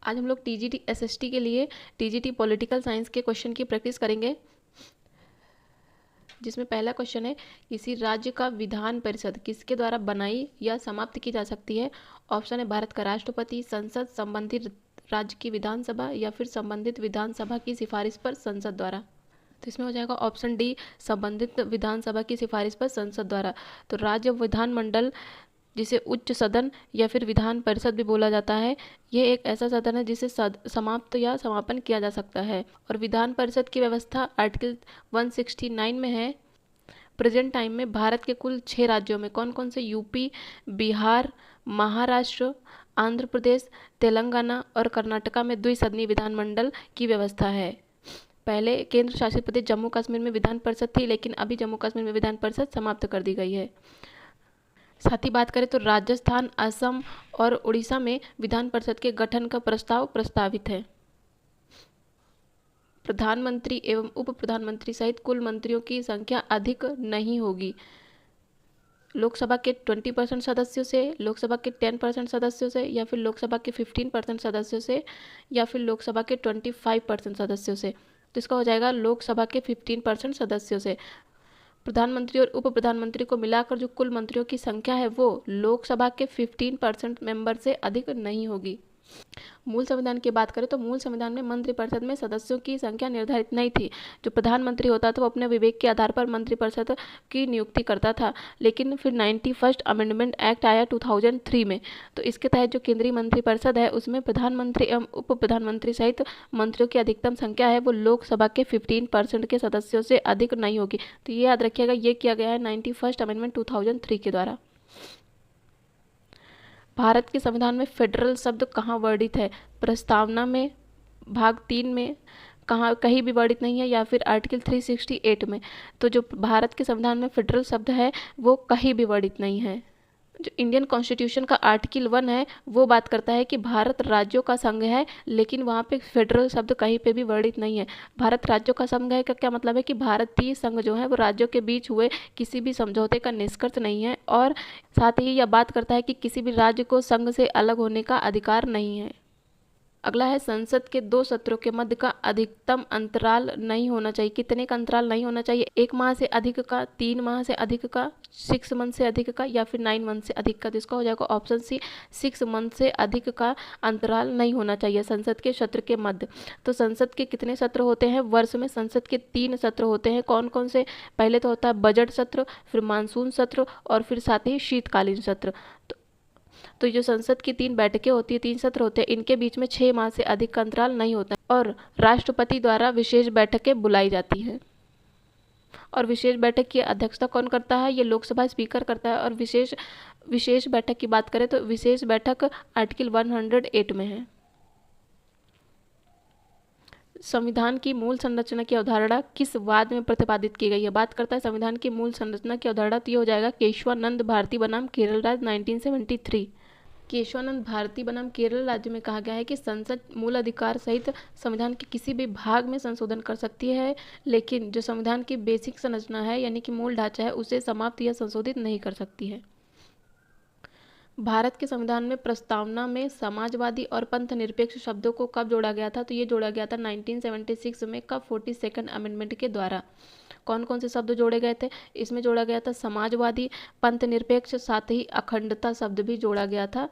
आज हम लोग टीजीटी एसएसटी के लिए टीजीटी पॉलिटिकल साइंस के क्वेश्चन की प्रैक्टिस करेंगे, जिसमें पहला क्वेश्चन है किसी राज्य का विधान परिषद किसके द्वारा बनाई या समाप्त की जा सकती है। ऑप्शन है भारत का राष्ट्रपति, संसद, संबंधित राज्य की विधानसभा या फिर संबंधित विधानसभा की सिफारिश पर संसद द्वारा। तो इसमें हो जाएगा ऑप्शन डी, संबंधित विधानसभा की सिफारिश पर संसद द्वारा। तो राज्य विधानमंडल, जिसे उच्च सदन या फिर विधान परिषद भी बोला जाता है, ये एक ऐसा सदन है जिसे समाप्त या समापन किया जा सकता है। और विधान परिषद की व्यवस्था आर्टिकल 169 में है। प्रेजेंट टाइम में भारत के कुल 6 राज्यों में कौन कौन से यूपी, बिहार, महाराष्ट्र, आंध्र प्रदेश, तेलंगाना और कर्नाटका में द्विसदनीय विधानमंडल की व्यवस्था है। पहले केंद्र शासित प्रदेश जम्मू कश्मीर में विधान परिषद थी, लेकिन अभी जम्मू कश्मीर में विधान परिषद समाप्त कर दी गई है। साथ ही बात करें तो राजस्थान, असम और उड़ीसा में विधान परिषद के गठन का प्रस्ताव प्रस्तावित है। प्रधानमंत्री एवं उप प्रधानमंत्री सहित कुल मंत्रियों की संख्या अधिक नहीं होगी। लोकसभा के 20% सदस्यों से, लोकसभा के 10% सदस्यों से, या फिर लोकसभा के 15% सदस्यों से, या फिर लोकसभा के 25% सदस्यों से। तो इसका हो जाएगा लोकसभा के 15% सदस्यों से। प्रधानमंत्री और उप प्रधानमंत्री को मिलाकर जो कुल मंत्रियों की संख्या है वो लोकसभा के 15% मेंबर से अधिक नहीं होगी। मूल संविधान की बात करें तो मूल संविधान में मंत्रिपरिषद में सदस्यों की संख्या निर्धारित नहीं थी। जो प्रधानमंत्री होता था वो अपने विवेक के आधार पर मंत्रिपरिषद की नियुक्ति करता था, लेकिन फिर 91st अमेंडमेंट एक्ट आया 2003 में। तो इसके तहत जो केंद्रीय मंत्रिपरिषद है उसमें प्रधानमंत्री एवं उप प्रधानमंत्री सहित मंत्रियों की अधिकतम संख्या है वो लोकसभा के 15% के सदस्यों से अधिक नहीं होगी। तो ये याद रखिएगा, ये किया गया है 91st अमेंडमेंट 2003 के द्वारा। भारत के संविधान में फेडरल शब्द कहाँ वर्णित है। प्रस्तावना में, भाग 3 में, कहाँ कहीं भी वर्णित नहीं है, या फिर आर्टिकल 368 में। तो जो भारत के संविधान में फेडरल शब्द है वो कहीं भी वर्णित नहीं है। जो इंडियन कॉन्स्टिट्यूशन का आर्टिकल 1 है वो बात करता है कि भारत राज्यों का संघ है, लेकिन वहाँ पे फेडरल शब्द कहीं पे भी वर्णित नहीं है। भारत राज्यों का संघ है का क्या मतलब है कि भारतीय संघ जो है वो राज्यों के बीच हुए किसी भी समझौते का निष्कर्ष नहीं है, और साथ ही यह बात करता है कि किसी भी राज्य को संघ से अलग होने का अधिकार नहीं है। अगला है संसद के 2 सत्रों के मध्य का अधिकतम अंतराल नहीं होना चाहिए। कितने का अंतराल नहीं होना चाहिए? 1 माह से अधिक का, 3 माह से अधिक का, 6 मंथ से अधिक का, या फिर 9 मंथ से अधिक का। तो इसका हो जाएगा ऑप्शन सी, 6 मंथ से अधिक का अंतराल नहीं होना चाहिए संसद के सत्र के मध्य। तो संसद के कितने सत्र होते हैं वर्ष में? संसद के 3 सत्र होते हैं। कौन कौन से? पहले तो होता है बजट सत्र, फिर मानसून सत्र, और फिर साथ ही शीतकालीन सत्र। तो जो संसद की 3 बैठकें होती है, 3 सत्र होते हैं, इनके बीच में 6 माह से अधिक का अंतराल नहीं होता है। और राष्ट्रपति द्वारा विशेष बैठकें बुलाई जाती हैं। और विशेष बैठक की अध्यक्षता कौन करता है? ये लोकसभा स्पीकर करता है। और विशेष बैठक की बात करें तो विशेष बैठक आर्टिकल 108 में है। संविधान की मूल संरचना की अवधारणा किस वाद में प्रतिपादित की गई है? बात करता है संविधान की मूल संरचना की अवधारणा, तो ये हो जाएगा केशवानंद भारती बनाम केरल राज्य 1973। केशवानंद भारती बनाम केरल राज्य में कहा गया है कि संसद मूल अधिकार सहित संविधान के किसी भी भाग में संशोधन कर सकती है, लेकिन जो संविधान की बेसिक संरचना है यानी कि मूल ढांचा है उसे समाप्त या संशोधित नहीं कर सकती है। भारत के संविधान में प्रस्तावना में समाजवादी और पंथ निरपेक्ष शब्दों को कब जोड़ा गया था? तो ये जोड़ा गया था 1976 में। कब? 42nd अमेंडमेंट के द्वारा। कौन कौन से शब्द जोड़े गए थे? इसमें जोड़ा गया था समाजवादी, पंथ निरपेक्ष, साथ ही अखंडता शब्द भी जोड़ा गया था।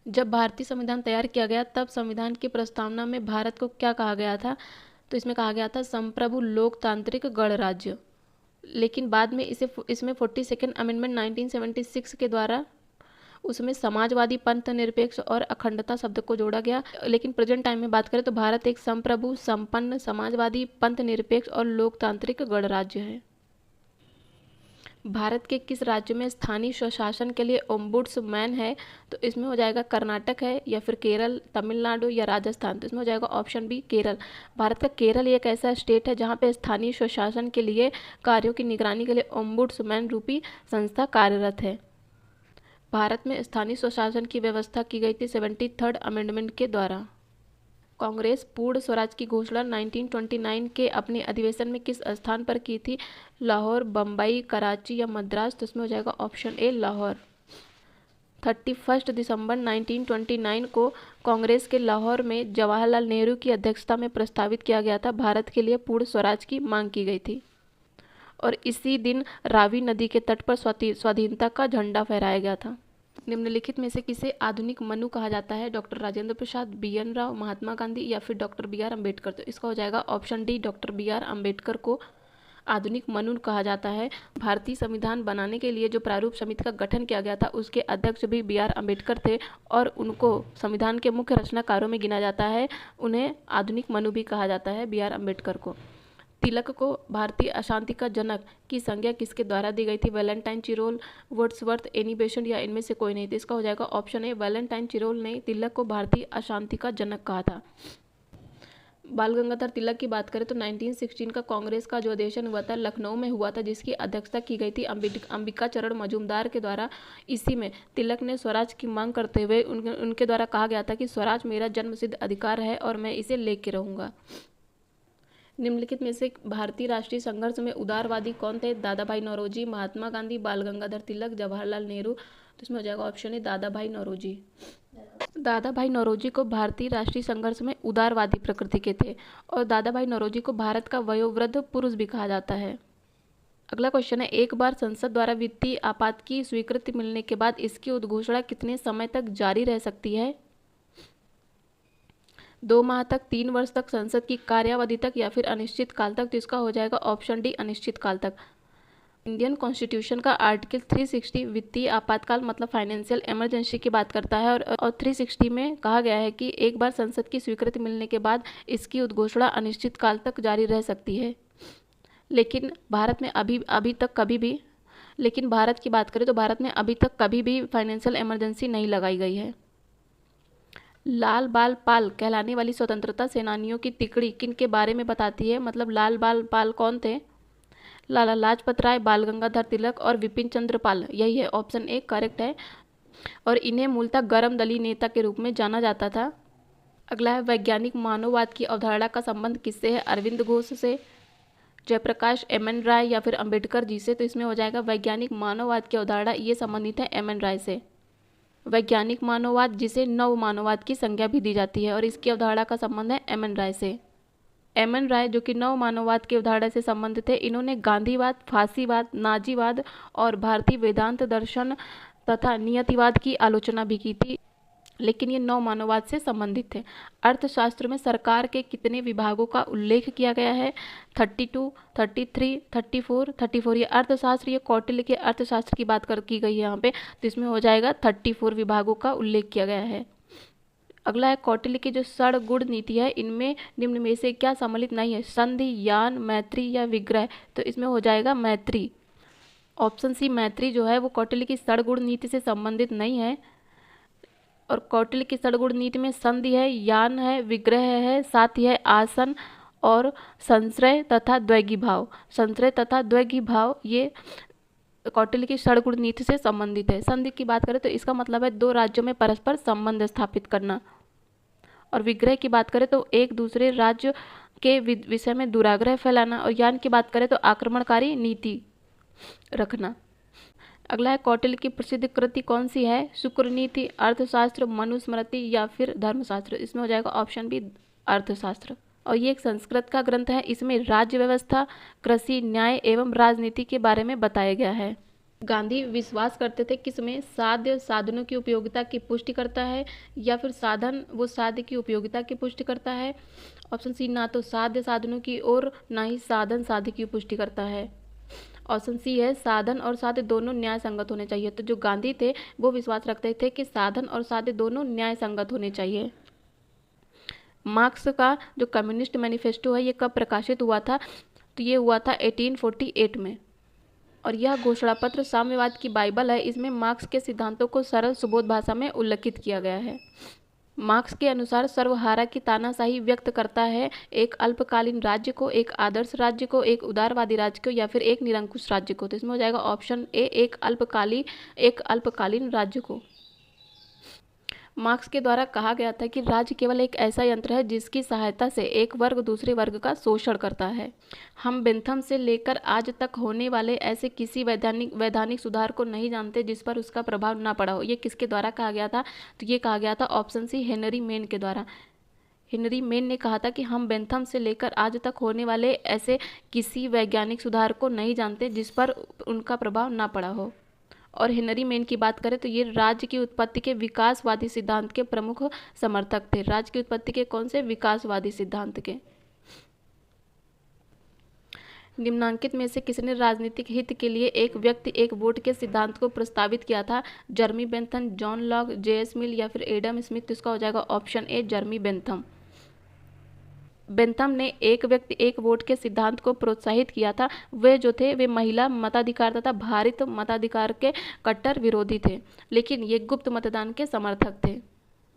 जब भारतीय संविधान तैयार किया गया तब संविधान की प्रस्तावना में भारत को क्या कहा गया था? तो इसमें कहा गया था संप्रभु लोकतांत्रिक गणराज्य। लेकिन बाद में इसमें 42nd अमेंडमेंट 1976 के द्वारा उसमें समाजवादी, पंथ निरपेक्ष और अखंडता शब्द को जोड़ा गया। लेकिन प्रेजेंट टाइम में बात करें तो भारत एक संप्रभु, संपन्न, समाजवादी, पंथ निरपेक्ष और लोकतांत्रिक गणराज्य है। भारत के किस राज्य में स्थानीय स्वशासन के लिए ओम्बुड्समैन है? तो इसमें हो जाएगा कर्नाटक है, या फिर केरल, तमिलनाडु या राजस्थान। तो इसमें हो जाएगा ऑप्शन बी, केरल। भारत का केरल एक ऐसा स्टेट है जहाँ पे स्थानीय स्वशासन के लिए कार्यों की निगरानी के लिए ओम्बुड्समैन रूपी संस्था कार्यरत है। भारत में स्थानीय स्वशासन की व्यवस्था की गई थी 73rd अमेंडमेंट के द्वारा। कांग्रेस पूर्ण स्वराज की घोषणा 1929 के अपने अधिवेशन में किस स्थान पर की थी? लाहौर, बम्बई, कराची या मद्रास। तो इसमें हो जाएगा ऑप्शन ए, लाहौर। 31 दिसंबर 1929 को कांग्रेस के लाहौर में जवाहरलाल नेहरू की अध्यक्षता में प्रस्तावित किया गया था। भारत के लिए पूर्ण स्वराज की मांग की गई थी और इसी दिन रावी नदी के तट पर स्वाधीनता का झंडा फहराया गया था। निम्नलिखित में से किसे आधुनिक मनु कहा जाता है? Doctor Rajendra Prasad, B N. राव, महात्मा गांधी या फिर डॉक्टर बी.आर. अम्बेडकर। तो इसका हो जाएगा option D, doctor B R. Ambedkar को आधुनिक मनु कहा जाता है। भारतीय संविधान बनाने के लिए जो प्रारूप समिति का गठन किया गया था उसके अध्यक्ष भी बी.आर. अम्बेडकर थे और उनको संविधान के मुख्य रचनाकारों में गिना जाता है। उन्हें आधुनिक मनु भी कहा जाता है, बी.आर. अम्बेडकर को। तिलक को भारतीय अशांति का जनक की संज्ञा किसके द्वारा दी गई थी? Valentine Chirol, Wordsworth, Annie Besant या इनमें से कोई नहीं। तो इसका हो जाएगा ऑप्शन ए, वैलेंटाइन चिरोल ने तिलक को भारतीय अशांति का जनक कहा था। बाल गंगाधर तिलक की बात करें तो 1916 का कांग्रेस का जो अधिवेशन हुआ था लखनऊ में हुआ था, जिसकी अध्यक्षता की गई थी अंबिका चरण मजूमदार के द्वारा। इसी में तिलक ने स्वराज की मांग करते हुए उनके द्वारा कहा गया था कि स्वराज मेरा जन्मसिद्ध अधिकार है और मैं इसे लेके रहूँगा। निम्नलिखित में से भारतीय राष्ट्रीय संघर्ष में उदारवादी कौन थे? दादा भाई नौरोजी, महात्मा गांधी, बाल गंगाधर तिलक, जवाहरलाल नेहरू। तो इसमें हो जाएगा ऑप्शन ए, दादा भाई नौरोजी। दादा भाई नौरोजी को भारतीय राष्ट्रीय संघर्ष में उदारवादी प्रकृति के थे और दादा भाई नौरोजी को भारत का वयोवृद्ध पुरुष भी कहा जाता है। अगला क्वेश्चन है, एक बार संसद द्वारा वित्तीय आपात की स्वीकृति मिलने के बाद इसकी उद्घोषणा कितने समय तक जारी रह सकती है? 2 माह तक, 3 वर्ष तक, संसद की कार्यावधि तक या फिर अनिश्चित काल तक। तो इसका हो जाएगा ऑप्शन डी, अनिश्चित काल तक। इंडियन कॉन्स्टिट्यूशन का आर्टिकल 360 वित्तीय आपातकाल मतलब फाइनेंशियल इमरजेंसी की बात करता है और 360 में कहा गया है कि एक बार संसद की स्वीकृति मिलने के बाद इसकी उद्घोषणा अनिश्चित काल तक जारी रह सकती है। लेकिन भारत में लेकिन भारत की बात करें तो भारत में अभी तक कभी भी फाइनेंशियल इमरजेंसी नहीं लगाई गई है। लाल बाल पाल कहलाने वाली स्वतंत्रता सेनानियों की तिकड़ी किन के बारे में बताती है? मतलब लाल बाल पाल कौन थे? लाला लाजपत राय, बाल गंगाधर तिलक और विपिन चंद्र पाल। यही है, ऑप्शन ए करेक्ट है। और इन्हें मूलतः गरम दली नेता के रूप में जाना जाता था। अगला है, वैज्ञानिक मानववाद की अवधारणा का संबंध किससे है? अरविंद घोष से, जयप्रकाश, एम.एन. राय या फिर अंबेडकर जी से। तो इसमें हो जाएगा वैज्ञानिक मानववाद की अवधारणा ये संबंधित है एम.एन. राय से। वैज्ञानिक मानववाद जिसे नव मानववाद की संज्ञा भी दी जाती है और इसकी अवधारणा का संबंध है एम.एन. राय से। एम.एन. राय जो कि नव मानववाद की अवधारणा से संबंधित थे, इन्होंने गांधीवाद, फांसीवाद, नाजीवाद और भारतीय वेदांत दर्शन तथा नियतिवाद की आलोचना भी की थी, लेकिन ये नव मानववाद से संबंधित थे। अर्थशास्त्र में सरकार के कितने विभागों का उल्लेख किया गया है? 32, 33, 34। ये अर्थशास्त्र, ये कौटिल्य के अर्थशास्त्र की बात की गई है यहाँ पे। तो इसमें हो जाएगा 34 विभागों का उल्लेख किया गया है। अगला है, कौटिल्य की जो षड्गुण नीति है इनमें निम्न में से क्या सम्मिलित नहीं है? संधि, यान, मैत्री या विग्रह। तो इसमें हो जाएगा मैत्री। ऑप्शन सी मैत्री जो है वो कौटिल्य की षड्गुण नीति से संबंधित नहीं है। और कौटिल्य की षड्गुण नीति में संधि है, यान है, विग्रह है, साथ ही है आसन और संश्रय तथा द्वैगी भाव। संश्रय तथा द्वैगी भाव ये कौटिल्य की षड्गुण नीति से संबंधित है। संधि की बात करें तो इसका मतलब है 2 राज्यों में परस्पर संबंध स्थापित करना। और विग्रह की बात करें तो एक दूसरे राज्य के विषय में दुराग्रह फैलाना। और यान की बात करें तो आक्रमणकारी नीति रखना। अगला है, कौटिल्य की प्रसिद्ध कृति कौन सी है? शुक्र नीति, अर्थशास्त्र, मनुस्मृति या फिर धर्मशास्त्र। इसमें हो जाएगा ऑप्शन बी, अर्थशास्त्र। और ये एक संस्कृत का ग्रंथ है। इसमें राज्य व्यवस्था, कृषि, न्याय एवं राजनीति के बारे में बताया गया है। गांधी विश्वास करते थे किसमें? साध्य साधनों की उपयोगिता की पुष्टि करता है या फिर साधन वो साध्य की उपयोगिता की पुष्टि करता है। ऑप्शन सी, ना तो साध्य साधनों की और ना ही साधन साध्य की पुष्टि करता है। ऑप्शन सी है, साधन और साध्य दोनों न्याय संगत होने चाहिए। तो जो गांधी थे वो विश्वास रखते थे कि साधन और साध्य दोनों न्याय संगत होने चाहिए। मार्क्स का जो कम्युनिस्ट मैनिफेस्टो है ये कब प्रकाशित हुआ था? तो ये हुआ था 1848 में। और यह घोषणा पत्र साम्यवाद की बाइबल है। इसमें मार्क्स के सिद्धांतों को सरल सुबोध भाषा में उल्लेखित किया गया है। मार्क्स के अनुसार सर्वहारा की तानाशाही व्यक्त करता है एक अल्पकालीन राज्य को, एक आदर्श राज्य को, एक उदारवादी राज्य को या फिर एक निरंकुश राज्य को। तो इसमें हो जाएगा ऑप्शन ए, एक अल्पकालीन राज्य को। मार्क्स के द्वारा कहा गया था कि राज्य केवल एक ऐसा यंत्र है जिसकी सहायता से एक वर्ग दूसरे वर्ग का शोषण करता है। हम बेंथम से लेकर आज तक होने वाले ऐसे किसी वैधानिक सुधार को नहीं जानते जिस पर उसका प्रभाव ना पड़ा हो। ये किसके द्वारा कहा गया था? तो ये कहा गया था ऑप्शन सी, हेनरी मेन के द्वारा। हेनरी मेन ने कहा था कि हम बेंथम से लेकर आज तक होने वाले ऐसे किसी वैज्ञानिक सुधार को नहीं जानते जिस पर उनका प्रभाव ना पड़ा हो। और हेनरी मेन की बात करें तो ये राज्य की उत्पत्ति के विकासवादी सिद्धांत के प्रमुख समर्थक थे। राज्य की उत्पत्ति के कौन से? विकासवादी सिद्धांत के। निम्नांकित में से किसने राजनीतिक हित के लिए एक व्यक्ति एक वोट के सिद्धांत को प्रस्तावित किया था? जर्मी बेंथम, जॉन लॉक, जे.एस. मिल या फिर एडम स्मिथ? तो इसका हो जाएगा ऑप्शन ए, जर्मी बेंथम। बेंथम ने एक व्यक्ति एक वोट के सिद्धांत को प्रोत्साहित किया था। वे जो थे वे महिला मताधिकार तथा भारित मताधिकार के कट्टर विरोधी थे, लेकिन ये गुप्त मतदान के समर्थक थे।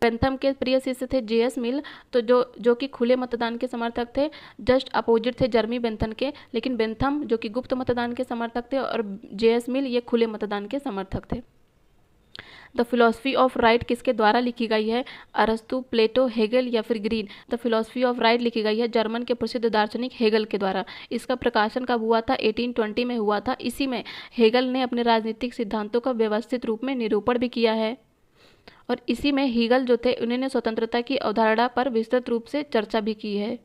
बेंथम के प्रिय शिष्य थे जे.एस. मिल, तो जो कि खुले मतदान के समर्थक थे। जस्ट अपोजिट थे जर्मी बेंथम के, लेकिन बेंथम जो कि गुप्त मतदान के समर्थक थे और जे.एस. मिल ये खुले मतदान के समर्थक थे। द फिलॉसफी ऑफ राइट किसके द्वारा लिखी गई है? अरस्तु, प्लेटो, हेगल या फिर green? The philosophy of right लिखी गई है जर्मन के प्रसिद्ध दार्शनिक हेगल के द्वारा। इसका प्रकाशन कब हुआ था? 1820 में हुआ था। इसी में हेगल ने अपने राजनीतिक सिद्धांतों का व्यवस्थित रूप में निरूपण भी किया है और इसी में हेगल जो थे उन्होंने स्वतंत्रता की अवधारणा पर विस्तृत रूप से चर्चा भी की है।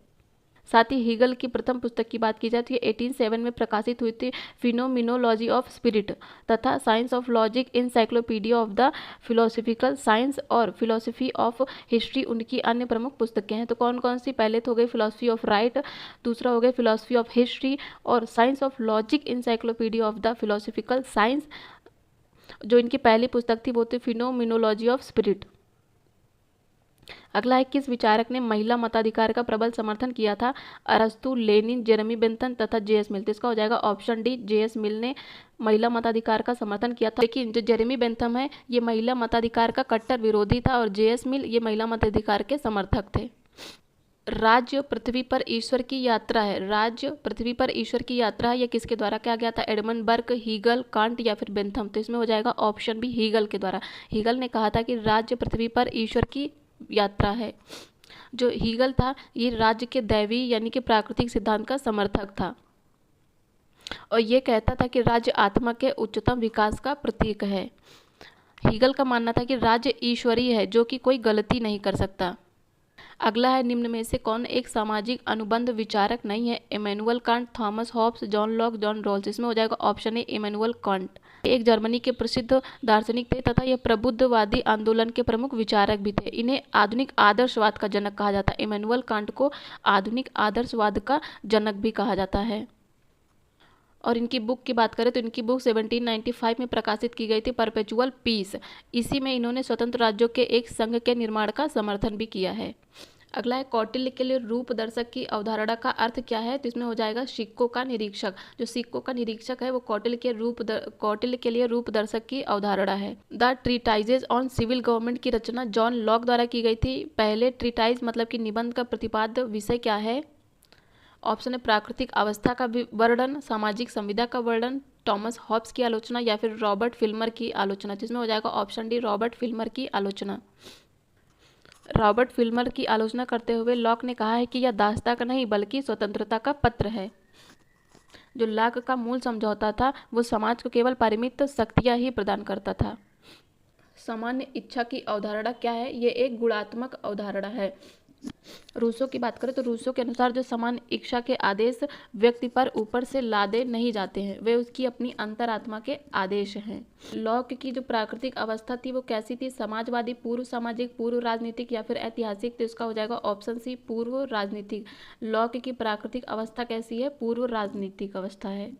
साथ ही हेगल की प्रथम पुस्तक की बात की जाए तो ये 1807 में प्रकाशित हुई थी, फिनोमिनोलॉजी ऑफ स्पिरिट, तथा science of logic, encyclopedia of the philosophical science और फिलोसफी ऑफ हिस्ट्री उनकी अन्य प्रमुख पुस्तकें हैं। तो कौन कौन सी? पहले तो हो गई फिलोसफी ऑफ राइट, दूसरा हो गया फिलोसफी ऑफ हिस्ट्री और science of logic, encyclopedia of the philosophical science. जो इनकी पहली पुस्तक थी वो थी फिनोमिनोलॉजी ऑफ स्पिरिट। अगला है, किस विचारक ने महिला मताधिकार का प्रबल समर्थन किया था? अरस्तु, लेनिन, जेरेमी बेंथम तथा जे.एस. मिल? तो इसका हो जाएगा ऑप्शन डी, जे.एस. मिल ने महिला मताधिकार का समर्थन किया था। लेकिन जो जेरेमी बेंथम है ये महिला मताधिकार का कट्टर विरोधी था और जे.एस. मिल ये महिला मताधिकार के समर्थक थे। राज्य पृथ्वी पर ईश्वर की यात्रा है। राज्य पृथ्वी पर ईश्वर की यात्रा है, यह किसके द्वारा किया गया था? एडमंड बर्क, हीगल, कांट या फिर बेंथम? तो इसमें हो जाएगा ऑप्शन बी, हीगल के द्वारा। हीगल ने कहा था कि राज्य पृथ्वी पर ईश्वर की यात्रा है। जो हीगल था ये राज्य के दैवी यानी कि प्राकृतिक सिद्धांत का समर्थक था और ये कहता था कि राज्य आत्मा के उच्चतम विकास का प्रतीक है। हीगल का मानना था कि राज्य ईश्वरीय है जो कि कोई गलती नहीं कर सकता। अगला है, निम्न में से कौन एक सामाजिक अनुबंध विचारक नहीं है? Immanuel Kant, Thomas Hobbes, John Locke, John Rawls? इसमें हो जाएगा ऑप्शन ए, इमैनुअल कांट। एक जर्मनी के प्रसिद्ध दार्शनिक थे तथा यह प्रबुद्धवादी आंदोलन के प्रमुख विचारक भी थे। इन्हें आधुनिक आदर्शवाद का जनक कहा जाता है। इमैनुअल कांट को आधुनिक आदर्शवाद का जनक भी कहा जाता है। और इनकी बुक की बात करें तो इनकी बुक 1795 में प्रकाशित की गई थी, परपेचुअल पीस। इसी में इन्होंने स्वतंत्र राज्यों के एक संघ के निर्माण का समर्थन भी किया है। अगला है, कौटिल्य के लिए रूप दर्शक की अवधारणा का अर्थ क्या है? तो इसमें हो जाएगा सिक्कों का निरीक्षक। जो सिक्कों का निरीक्षक है वो कौटिल्य के लिए रूप दर्शक की अवधारणा है। द ट्रीटाइजेज ऑन सिविल गवर्नमेंट की रचना जॉन लॉक द्वारा की गई थी। पहले ट्रीटाइज मतलब कि निबंध का प्रतिपाद्य विषय क्या है? ऑप्शन है प्राकृतिक अवस्था का वर्णन, सामाजिक संविदा का वर्णन, टॉमस हॉब्स की आलोचना या फिर रॉबर्ट फिल्मर की आलोचना? जिसमें हो जाएगा ऑप्शन डी, रॉबर्ट फिल्मर की आलोचना। रॉबर्ट फिल्मर की आलोचना करते हुए लॉक ने कहा है कि यह दासता का नहीं बल्कि स्वतंत्रता का पत्र है। जो लॉक का मूल समझौता था वो समाज को केवल परिमित शक्तियां ही प्रदान करता था। सामान्य इच्छा की अवधारणा क्या है? ये एक गुणात्मक अवधारणा है। रूसो की बात करें तो रूसो के अनुसार जो समान इच्छा के आदेश व्यक्ति पर ऊपर से लादे नहीं जाते हैं, वे उसकी अपनी अंतरात्मा के आदेश हैं। लॉक की जो प्राकृतिक अवस्था थी वो कैसी थी? समाजवादी, पूर्व सामाजिक, पूर्व राजनीतिक या फिर ऐतिहासिक? तो इसका हो जाएगा ऑप्शन सी, पूर्व राजनीतिक। लॉक की प्राकृतिक अवस्था कैसी है? पूर्व राजनीतिक अवस्था है।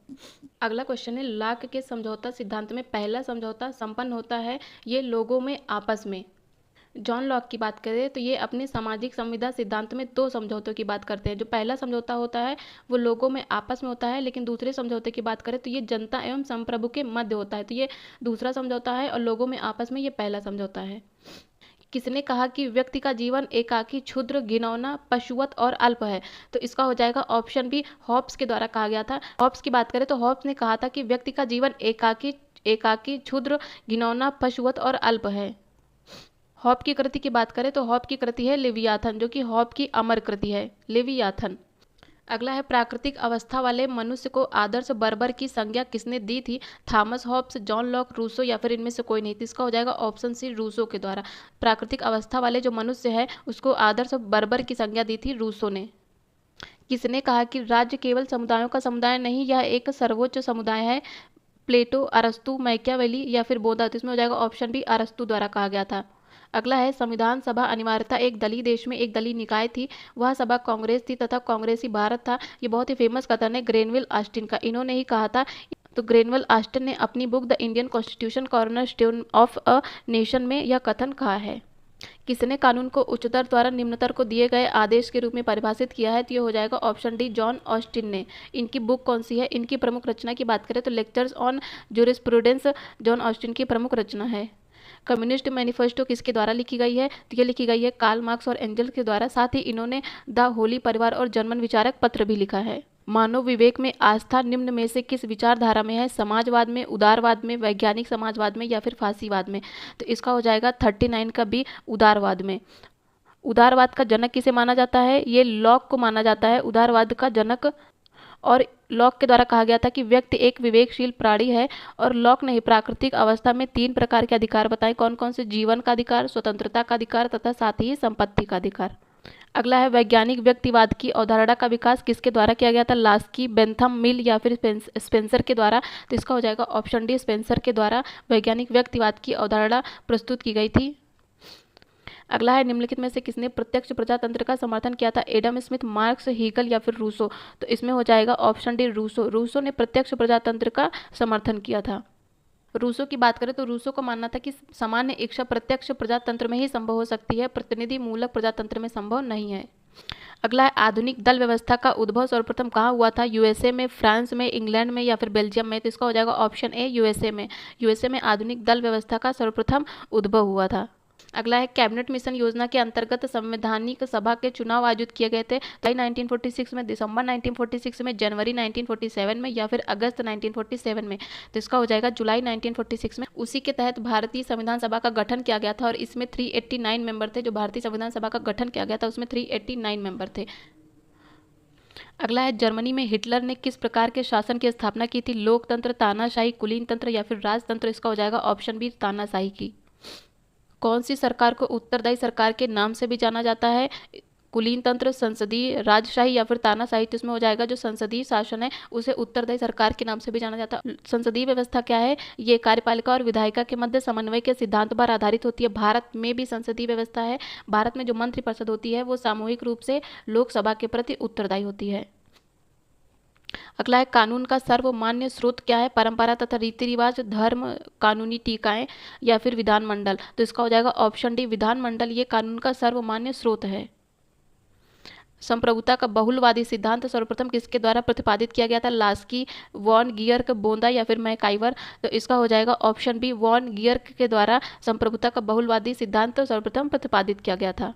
अगला क्वेश्चन है, लॉक के समझौता सिद्धांत में पहला समझौता संपन्न होता है ये लोगों में आपस में। जॉन लॉक की बात करें तो ये अपने सामाजिक संविदा सिद्धांत में दो समझौतों की बात करते हैं। जो पहला समझौता होता है वो लोगों में आपस में होता है, लेकिन दूसरे समझौते की बात करें तो ये जनता एवं संप्रभु के मध्य होता है। तो ये दूसरा समझौता है और लोगों में आपस में ये पहला समझौता है। किसने कहा कि व्यक्ति का जीवन एकाकी, क्षुद्र, घिनौना, पशुवत और अल्प है? तो इसका हो जाएगा ऑप्शन बी, हॉब्स के द्वारा कहा गया था। हॉब्स की बात करें तो हॉब्स ने कहा था कि व्यक्ति का जीवन एकाकी, क्षुद्र, घिनौना, पशुवत और अल्प है। हॉब की कृति की बात करें तो हॉब की कृति है लिवियाथन, जो कि हॉब की अमर कृति है, लिवियाथन। अगला है प्राकृतिक अवस्था वाले मनुष्य को आदर्श बर्बर की संज्ञा किसने दी थी? Thomas Hobbes, John Locke, Rousseau या फिर इनमें से कोई नहीं। तो इसका हो जाएगा ऑप्शन सी, रूसो के द्वारा। प्राकृतिक अवस्था वाले जो मनुष्य है उसको आदर्श बर्बर की संज्ञा दी थी रूसो ने। किसने कहा कि राज्य केवल समुदायों का समुदाय नहीं, यह एक सर्वोच्च समुदाय है? प्लेटो, अरस्तु, मैकियावेली या फिर बोधा। तो इसमें हो जाएगा ऑप्शन बी, अरस्तु द्वारा कहा गया था। अगला है संविधान सभा अनिवार्यता एक दलीय देश में एक दलीय निकाय थी। वह सभा कांग्रेस थी तथा कांग्रेसी भारत था। ये बहुत ही फेमस कथन है ग्रेनविल ऑस्टिन का, इन्होंने ही कहा था। तो ग्रेनविल ऑस्टिन ने अपनी book the Indian constitution cornerstone of a nation में यह कथन कहा है। किसने कानून को उच्चतर द्वारा निम्नतर को दिए गए आदेश के रूप में परिभाषित किया है? तो ये हो जाएगा ऑप्शन डी, जॉन ऑस्टिन ने। इनकी बुक कौन सी है? इनकी प्रमुख रचना की बात करें तो lectures on jurisprudence John Austin की प्रमुख रचना है। कम्युनिस्ट मैनिफेस्टो किसके द्वारा लिखी गई है? तो ये लिखी गई है कार्ल मार्क्स और एंजल्स के द्वारा। साथ ही इन्होंने द होली परिवार और जर्मन विचारक पत्र भी लिखा है। मानव विवेक में आस्था निम्न में से किस विचारधारा में है? समाजवाद में, उदारवाद में, वैज्ञानिक समाजवाद में या फिर फांसीवाद में। तो इसका हो जाएगा 39 का बी, उदारवाद में। उदारवाद का जनक किसे माना जाता है? ये लॉक को माना जाता है उदारवाद का जनक। और लॉक के द्वारा कहा गया था कि व्यक्ति एक विवेकशील प्राणी है। और लॉक ने प्राकृतिक अवस्था में 3 प्रकार के अधिकार बताए। कौन कौन से? जीवन का अधिकार, स्वतंत्रता का अधिकार तथा साथ ही संपत्ति का अधिकार। अगला है वैज्ञानिक व्यक्तिवाद की अवधारणा का विकास किसके द्वारा किया गया था? लास्की, बेंथम, मिल या फिर स्पेंसर के द्वारा। तो इसका हो जाएगा ऑप्शन डी, स्पेंसर के द्वारा वैज्ञानिक व्यक्तिवाद की अवधारणा प्रस्तुत की गई थी। अगला है निम्नलिखित में से किसने प्रत्यक्ष प्रजातंत्र का समर्थन किया था? एडम स्मिथ, मार्क्स, हीगल या फिर रूसो। तो इसमें हो जाएगा ऑप्शन डी, रूसो। रूसो ने प्रत्यक्ष प्रजातंत्र का समर्थन किया था। रूसो की बात करें तो रूसो का मानना था कि सामान्य इच्छा प्रत्यक्ष प्रजातंत्र में ही संभव हो सकती है, प्रतिनिधि मूलक प्रजातंत्र में संभव नहीं है। अगला है आधुनिक दल व्यवस्था का उद्भव सर्वप्रथम कहाँ हुआ था? यूएसए में, फ्रांस में, इंग्लैंड में या फिर बेल्जियम में। तो इसका हो जाएगा ऑप्शन ए, यूएसए में। यूएसए में आधुनिक दल व्यवस्था का सर्वप्रथम उद्भव हुआ था। अगला है कैबिनेट मिशन योजना के अंतर्गत संवैधानिक सभा के चुनाव आयोजित किए गए थे। जुलाई 1946 में, दिसंबर 1946 में, जनवरी 1947 में या फिर अगस्त 1947 में। तो इसका हो जाएगा जुलाई 1946 में। उसी के तहत भारतीय संविधान सभा का गठन किया गया था और इसमें 389 मेंबर थे। जो भारतीय संविधान सभा का गठन किया गया था उसमें 389 मेंबर थे। अगला है जर्मनी में हिटलर ने किस प्रकार के शासन की स्थापना की थी? लोकतंत्र, तानाशाही, कुलीन तंत्र या फिर राजतंत्र। इसका हो जाएगा ऑप्शन बी, तानाशाही की। कौन सी सरकार को उत्तरदायी सरकार के नाम से भी जाना जाता है? कुलीन तंत्र, संसदीय, राजशाही या फिर तानाशाही। तो इसमें हो जाएगा जो संसदीय शासन है उसे उत्तरदायी सरकार के नाम से भी जाना जाता है। संसदीय व्यवस्था क्या है? ये कार्यपालिका और विधायिका के मध्य समन्वय के सिद्धांत पर आधारित होती है। भारत में भी संसदीय व्यवस्था है। भारत में जो मंत्रिपरिषद होती है वो सामूहिक रूप से लोकसभा के प्रति उत्तरदायी होती है। अगला है कानून का सर्वमान्य स्रोत क्या है? परंपरा तथा रीति रिवाज, धर्म, कानूनी टीकाएं या फिर विधानमंडल। तो इसका हो जाएगा ऑप्शन डी, विधानमंडल। ये कानून का सर्वमान्य स्रोत है। संप्रभुता का बहुलवादी सिद्धांत सर्वप्रथम किसके द्वारा प्रतिपादित किया गया था? लास्की, वॉन गियर्क, बोंदा या फिर मैकाइवर। तो इसका हो जाएगा ऑप्शन बी, वॉन गियर्क के द्वारा संप्रभुता का बहुलवादी सिद्धांत सर्वप्रथम प्रतिपादित किया गया था।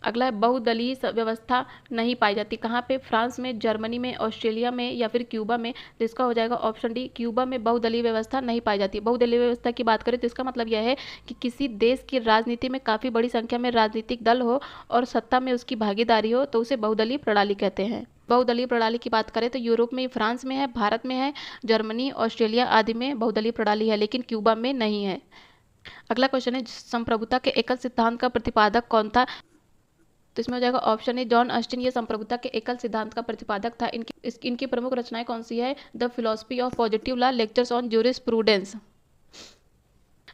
अगला है बहुदलीय व्यवस्था नहीं पाई जाती कहाँ पे? फ्रांस में, जर्मनी में, ऑस्ट्रेलिया में या फिर क्यूबा में। तो इसका हो जाएगा ऑप्शन डी, क्यूबा में बहुदलीय व्यवस्था नहीं पाई जाती। बहुदलीय व्यवस्था की बात करें तो इसका मतलब यह है कि किसी देश की राजनीति में काफ़ी बड़ी संख्या में राजनीतिक दल हो और सत्ता में उसकी भागीदारी हो तो उसे बहुदलीय प्रणाली कहते हैं। बहुदलीय प्रणाली की बात करें तो यूरोप में, फ्रांस में है, भारत में है, जर्मनी, ऑस्ट्रेलिया आदि में बहुदलीय प्रणाली है, लेकिन क्यूबा में नहीं है। अगला क्वेश्चन है संप्रभुता के एकल सिद्धांत का प्रतिपादक कौन था? तो इसमें हो जाएगा ऑप्शन ए, जॉन ऑस्टिन। ये संप्रभुता के एकल सिद्धांत का प्रतिपादक था। इनकी प्रमुख रचनाएं कौन सी है? The philosophy of positive law, lectures on jurisprudence.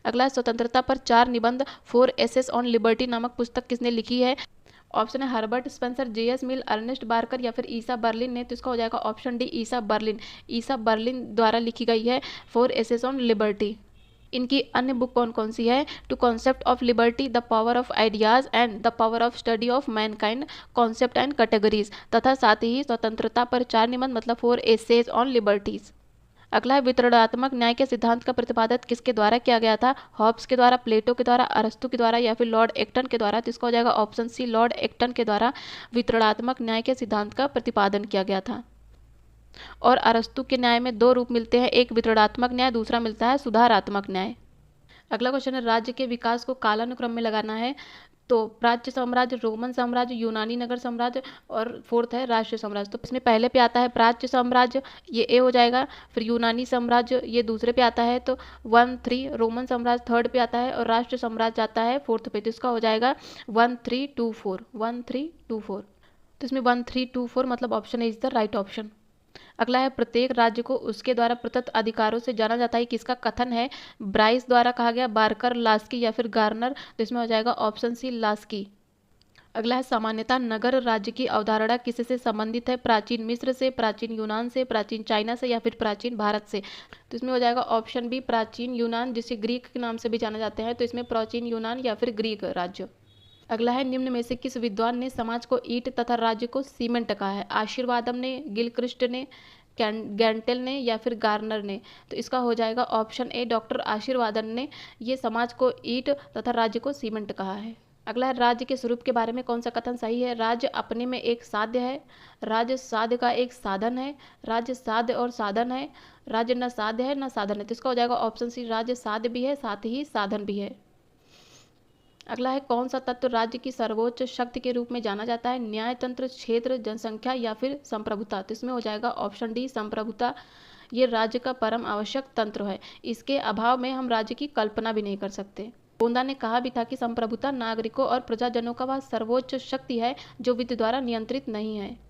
अगला स्वतंत्रता पर 4 निबंध, 4 एसेस ऑन लिबर्टी नामक पुस्तक किसने लिखी है? ऑप्शन है हर्बर्ट स्पेंसर, जे.एस. मिल, अर्नेस्ट बार्कर या फिर ईसा बर्लिन ने। तो इसका हो जाएगा ऑप्शन डी, ईसा बर्लिन। ईसा बर्लिन द्वारा लिखी गई है 4 एसेस ऑन लिबर्टी। इनकी अन्य बुक कौन कौन सी है? Two concept of liberty, the power of ideas and the power of study of mankind, concept and categories, तथा साथ ही स्वतंत्रता पर 4 निबंध मतलब 4 एसेज ऑन लिबर्टीज। अगला है वितरणात्मक न्याय के सिद्धांत का प्रतिपादन किसके द्वारा किया गया था? हॉब्स के द्वारा, प्लेटो के द्वारा, अरस्तु के द्वारा या फिर लॉर्ड एक्टन के द्वारा। तो इसका हो जाएगा ऑप्शन सी, लॉर्ड एक्टन के द्वारा वितरणात्मक न्याय के सिद्धांत का प्रतिपादन किया गया था। और अरस्तु के न्याय में 2 रूप मिलते हैं, एक वितरणात्मक न्याय, दूसरा मिलता है सुधारात्मक न्याय। अगला क्वेश्चन है, राज्य के विकास को कालानुक्रम में लगाना है। तो प्राच्य साम्राज्य, रोमन साम्राज्य, यूनानी नगर साम्राज्य और फोर्थ है राष्ट्रीय साम्राज्य। तो इसमें पहले पे आता है प्राच्य साम्राज्य, ये ए हो जाएगा। फिर यूनानी साम्राज्य ये दूसरे पे आता है, तो 1-3। रोमन साम्राज्य थर्ड पे आता है और राष्ट्रीय साम्राज्य आता है फोर्थ पे। तो इसका हो जाएगा 1-3-2-4, 1-3-2-4। तो इसमें 1-3-2-4 मतलब option A is the right option. अगला है, प्रत्येक राज्य को उसके द्वारा प्रदत्त अधिकारों से जाना जाता है, किसका कथन है? ब्राइस द्वारा कहा गया, बार्कर, लास्की या फिर गार्नर। तो इसमें हो जाएगा ऑप्शन सी लास्की। अगला है, सामान्यतः नगर राज्य की अवधारणा किससे संबंधित है? प्राचीन मिस्र से, प्राचीन यूनान से, प्राचीन चाइना से या फिर प्राचीन भारत से। तो इसमें हो जाएगा ऑप्शन बी प्राचीन यूनान, जिसे ग्रीक के नाम से भी जाना जाते हैं। तो इसमें प्राचीन यूनान या फिर ग्रीक राज्य। अगला है, निम्न में से किस विद्वान ने समाज को ईंट तथा राज्य को सीमेंट कहा है? आशीर्वादम ने, गिलक्रिस्ट ने, गैंटेल ने या फिर गार्नर ने। तो इसका हो जाएगा ऑप्शन ए डॉक्टर आशीर्वादन ने ये समाज को ईंट तथा राज्य को सीमेंट कहा है। अगला है, राज्य के स्वरूप के बारे में कौन सा कथन सही है? राज्य अपने में एक साध्य है, राज्य साध्य का एक साधन है, राज्य साध्य और साधन है, राज्य न साध्य है न साधन है। तो इसका हो जाएगा ऑप्शन सी राज्य साध्य भी है साथ ही साधन भी है। अगला है, कौन सा तत्व राज्य की सर्वोच्च शक्ति के रूप में जाना जाता है? न्यायतंत्र, क्षेत्र, जनसंख्या या फिर संप्रभुता। तो इसमें हो जाएगा ऑप्शन डी संप्रभुता। ये राज्य का परम आवश्यक तंत्र है, इसके अभाव में हम राज्य की कल्पना भी नहीं कर सकते। गोंदा ने कहा भी था कि संप्रभुता नागरिकों और प्रजाजनों का वह सर्वोच्च शक्ति है जो विधि द्वारा नियंत्रित नहीं है।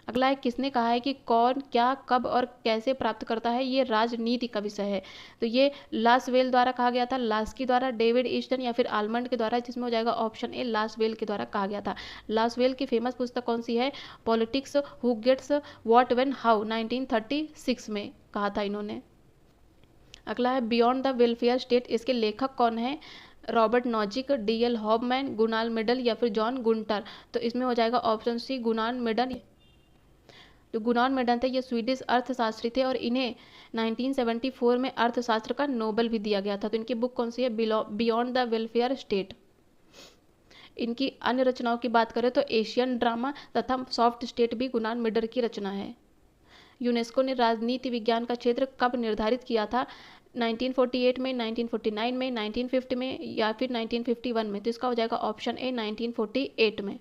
अगला है, किसने कहा है कि कौन, क्या, कब और कैसे प्राप्त करता है ये राजनीति का विषय है? तो ये लासवेल द्वारा कहा गया था, लास्की द्वारा, डेविड ईस्टन या फिर आलमंड के द्वारा। जिसमें हो जाएगा ऑप्शन ए लासवेल के द्वारा कहा गया था। लासवेल की फेमस पुस्तक कौन सी है? Politics, who gets what when how, 1936 में कहा था इन्होंने। अगला है, बियॉन्ड द वेलफेयर स्टेट, इसके लेखक कौन है? Robert Nozick, D L. Hobman, Gunnar Myrdal या फिर जॉन गुंटर। तो इसमें हो जाएगा ऑप्शन सी गुनाल मिडल। जो गुनान मेडन थे ये स्वीडिश अर्थशास्त्री थे और इन्हें 1974 में अर्थशास्त्र का नोबेल भी दिया गया था। तो इनकी बुक कौन सी है? Beyond the welfare state. इनकी अन्य रचनाओं की बात करें तो एशियन ड्रामा तथा सॉफ्ट स्टेट भी गुनान मिडर की रचना है। यूनेस्को ने राजनीति विज्ञान का क्षेत्र कब निर्धारित किया था? 1948 में, 1949 में, 1950 में या फिर 1951 में। तो इसका हो जाएगा ऑप्शन ए 1948 में।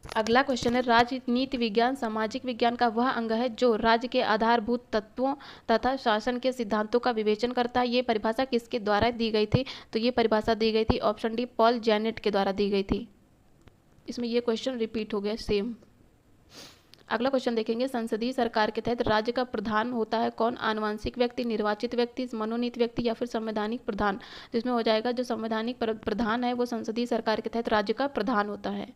अगला क्वेश्चन है, राजनीति विज्ञान सामाजिक विज्ञान का वह अंग है जो राज्य के आधारभूत तत्वों तथा शासन के सिद्धांतों का विवेचन करता है। ये परिभाषा किसके द्वारा दी गई थी? तो ये परिभाषा दी गई थी ऑप्शन डी पॉल जेनेट के द्वारा दी गई थी। इसमें ये क्वेश्चन रिपीट हो गया सेम। अगला क्वेश्चन देखेंगे, संसदीय सरकार के तहत राज्य का प्रधान होता है कौन? आनुवंशिक व्यक्ति, निर्वाचित व्यक्ति, मनोनीत व्यक्ति या फिर संवैधानिक प्रधान। तो इसमें हो जाएगा जो संवैधानिक प्रधान है वो संसदीय सरकार के तहत राज्य का प्रधान होता है।